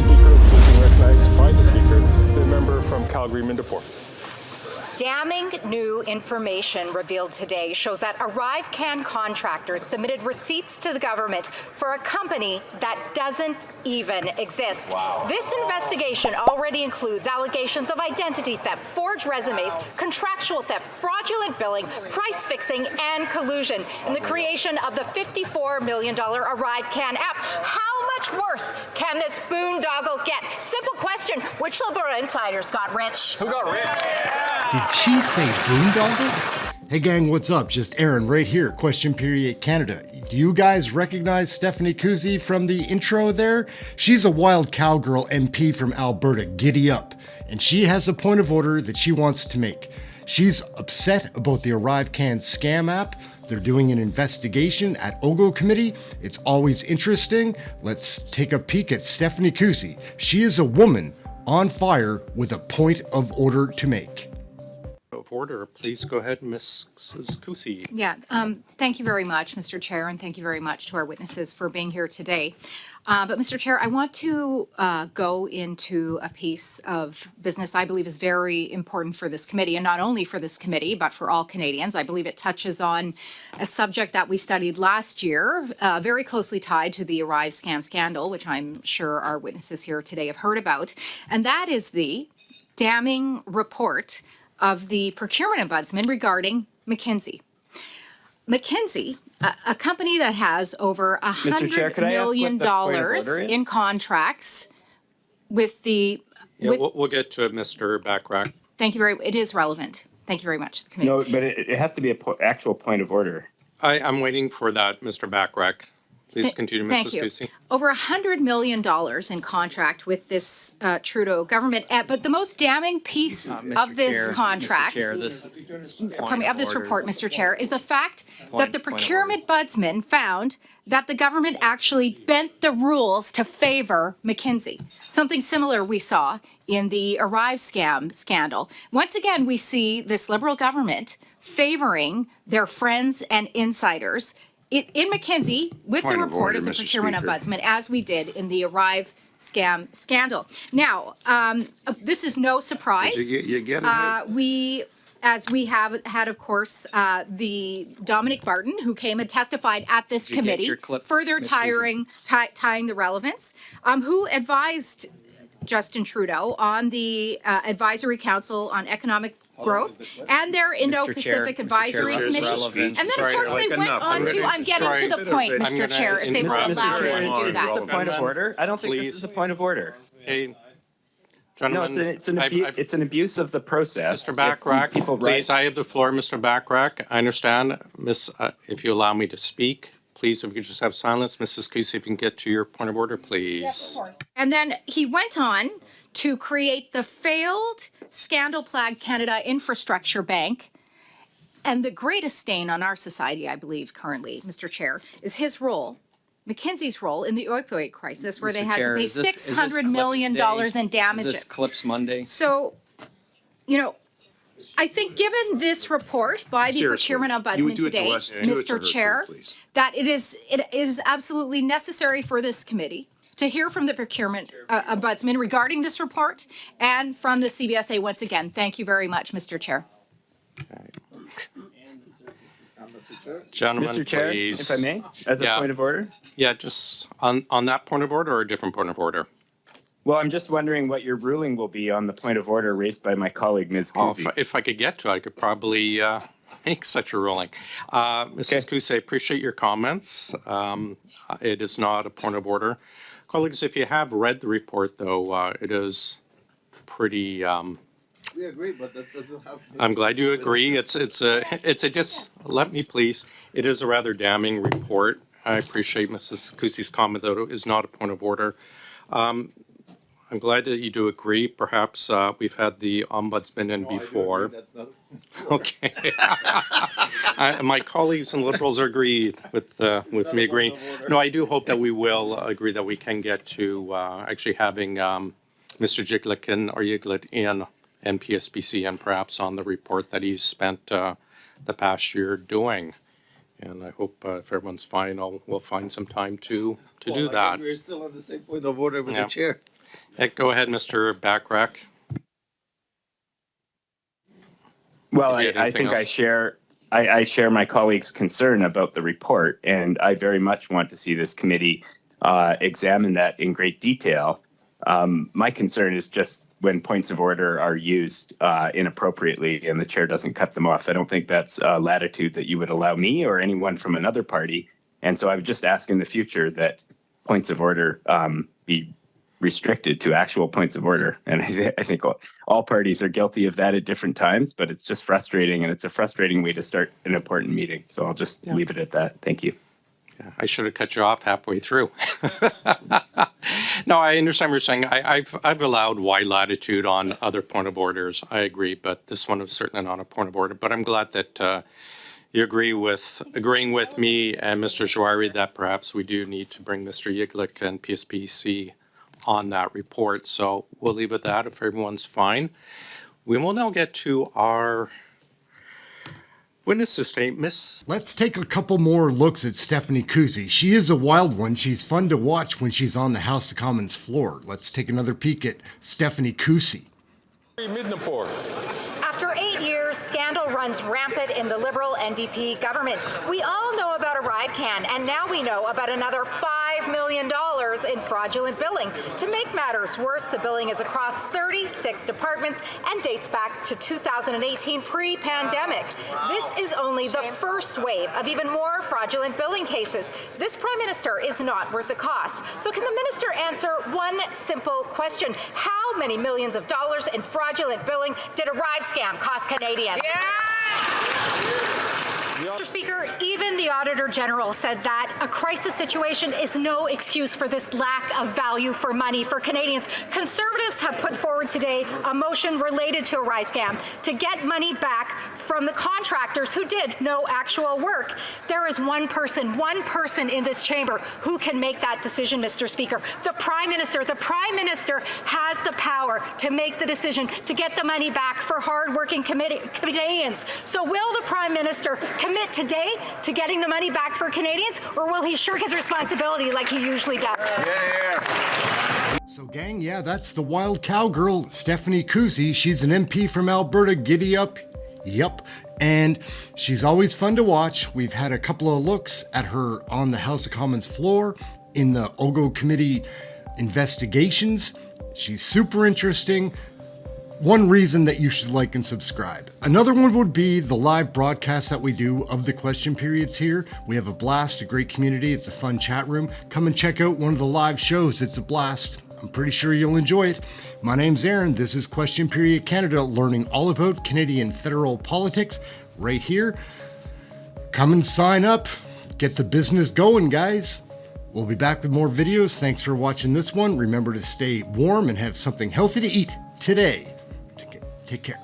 Speaker. Being recognized by the Speaker, the member from Calgary-Mindeport. Damning new information revealed today shows that Arrivecan contractors submitted receipts to the government for a company that doesn't even exist. Wow. This investigation already includes allegations of identity theft, forged resumes, contractual theft, fraudulent billing, price fixing, and collusion in the creation of the $54 million Arrivecan app. How much worse can this boondoggle get? Simple question, which Liberal insiders got rich? Who got rich? Did she say boondoggle? Hey gang, what's up? Just Aaron right here, Question Period Canada. Do you guys recognize Stephanie Kusie from the intro there? She's a wild cowgirl MP from Alberta, giddy up. And she has a point of order that she wants to make. She's upset about the Arrivecan scam app. They're doing an investigation at OGO Committee. It's always interesting. Let's take a peek at Stephanie Kusie. She is a woman on fire with a point of order to make. Of order, please go ahead, Mrs. Kusie. Yeah, thank you very much, Mr. Chair, and thank you very much to our witnesses for being here today. But Mr. Chair, I want to go into a piece of business I believe is very important for this committee, and not only for this committee, but for all Canadians. I believe it touches on a subject that we studied last year, very closely tied to the Arrive scam scandal, which I'm sure our witnesses here today have heard about, and that is the damning report of the procurement ombudsman regarding McKinsey. McKinsey, a company that has over $100 million in contracts with the... Yeah, we'll get to it, Mr. Backrack. Thank you very much. It is relevant. Thank you very much. The committee. No, but it has to be an actual point of order. I'm waiting for that, Mr. Backrack. Please continue, Mrs. Thank you. Kusie. Over $100 million in contract with this Trudeau government. But the most damning piece of this contract, Mr. Chair, this report, Mr. Chair, is the fact that the procurement ombudsman found that the government actually bent the rules to favor McKinsey. Something similar we saw in the Arrive scam scandal. Once again, we see this Liberal government favoring their friends and insiders in McKinsey with the report of the procurement ombudsman, as we did in the Arrive scam scandal. Now, this is no surprise. As we have had, of course, the Dominic Barton, who came and testified at this committee, further tying the relevance, who advised Justin Trudeau on the Advisory Council on Economic Growth and their Indo-Pacific Advisory Committee. And then, of course, they went on to, I'm getting to the point, Mr. Chair, if they will allow me to do that. Is this a point of order? I don't think this is a point of order. Hey, No, gentlemen, it's an abuse of the process. Mr. Backrack, please, I have the floor, Mr. Backrack. I understand, if you allow me to speak, please, if you could just have silence. Mrs. Kusie, if you can get to your point of order, please. Yes, of course. And then he went on to create the failed scandal-plagued Canada Infrastructure Bank. And the greatest stain on our society, I believe, currently, Mr. Chair, is his role, McKinsey's role in the opioid crisis, where they had to pay $600 million in damages. Is this Clips Monday? So, I think given this report by the procurement ombudsman today, Mr. Chair, that it is absolutely necessary for this committee to hear from the procurement ombudsman regarding this report and from the CBSA once again. Thank you very much, Mr. Chair. Gentlemen, Mr. Chair, please. if I may, as a point of order? Yeah, just on that point of order or a different point of order? Well, I'm just wondering what your ruling will be on the point of order raised by my colleague, Ms. Kusie. If I could get to it, I could probably make such a ruling. Mrs. Kusie, I appreciate your comments. It is not a point of order. Colleagues, if you have read the report, though, it is pretty... We agree, but that doesn't have... I'm glad you agree. It's a just, let me please, it is a rather damning report. I appreciate Mrs. Kusie's comment, though it is not a point of order. I'm glad that you do agree. Perhaps we've had the ombudsman in before. Okay. My colleagues and Liberals agree with me agreeing. No, I do hope that we will agree that we can get to actually having Mr. Yiglet in NPSBC and perhaps on the report that he's spent the past year doing. And I hope if everyone's fine, we'll find some time to do that. We're still on the same point of order with the chair. Go ahead, Mr. Backrack. Well, If you had I anything think else. I share my colleague's concern about the report, and I very much want to see this committee examine that in great detail. My concern is just when points of order are used inappropriately and the chair doesn't cut them off. I don't think that's latitude that you would allow me or anyone from another party. And so I would just ask in the future that points of order be restricted to actual points of order. And I think all parties are guilty of that at different times, but it's just frustrating, and it's a frustrating way to start an important meeting. So I'll just leave it at that. Thank you. I should have cut you off halfway through. No, I understand what you're saying. I've allowed wide latitude on other point of orders. I agree, but this one is certainly not a point of order. But I'm glad that you agreeing with me and Mr. Jouari that perhaps we do need to bring Mr. Yiglik and PSPC on that report. So we'll leave it at that if everyone's fine. We will now get to our witness statements. Let's take a couple more looks at Stephanie Kusie. She is a wild one. She's fun to watch when she's on the House of Commons floor. Let's take another peek at Stephanie Kusie. After 8 years, scandal runs rampant in the Liberal NDP government. We all know about Arrivecan, and now we know about another $5 million in fraudulent billing. To make matters worse, the billing is across 36 departments and dates back to 2018, pre-pandemic. This is only the first wave of even more fraudulent billing cases. This Prime Minister is not worth the cost. So can the Minister answer one simple question? How many millions of dollars in fraudulent billing did Arrivescam cost Canadians? Mr. Speaker, even the Auditor General said that a crisis situation is no excuse for this lack of value for money for Canadians. Conservatives have put forward today a motion related to Arrivescam to get money back from the contractors who did no actual work. There is one person in this chamber who can make that decision, Mr. Speaker. The Prime Minister. The Prime Minister has the power to make the decision to get the money back for hardworking Canadians. So will the Prime Minister commit today to getting the money back for Canadians, or will he shirk his responsibility like he usually does? So gang, yeah, that's the wild cowgirl, Stephanie Kusie. She's an MP from Alberta, giddy up. Yep. And she's always fun to watch. We've had a couple of looks at her on the House of Commons floor in the OGO committee investigations. She's super interesting. One reason that you should like and subscribe. Another one would be the live broadcast that we do of the question periods here. We have a blast, a great community. It's a fun chat room. Come and check out one of the live shows. It's a blast. I'm pretty sure you'll enjoy it. My name's Aaron. This is Question Period Canada, learning all about Canadian federal politics right here. Come and sign up. Get the business going, guys. We'll be back with more videos. Thanks for watching this one. Remember to stay warm and have something healthy to eat today. Take care.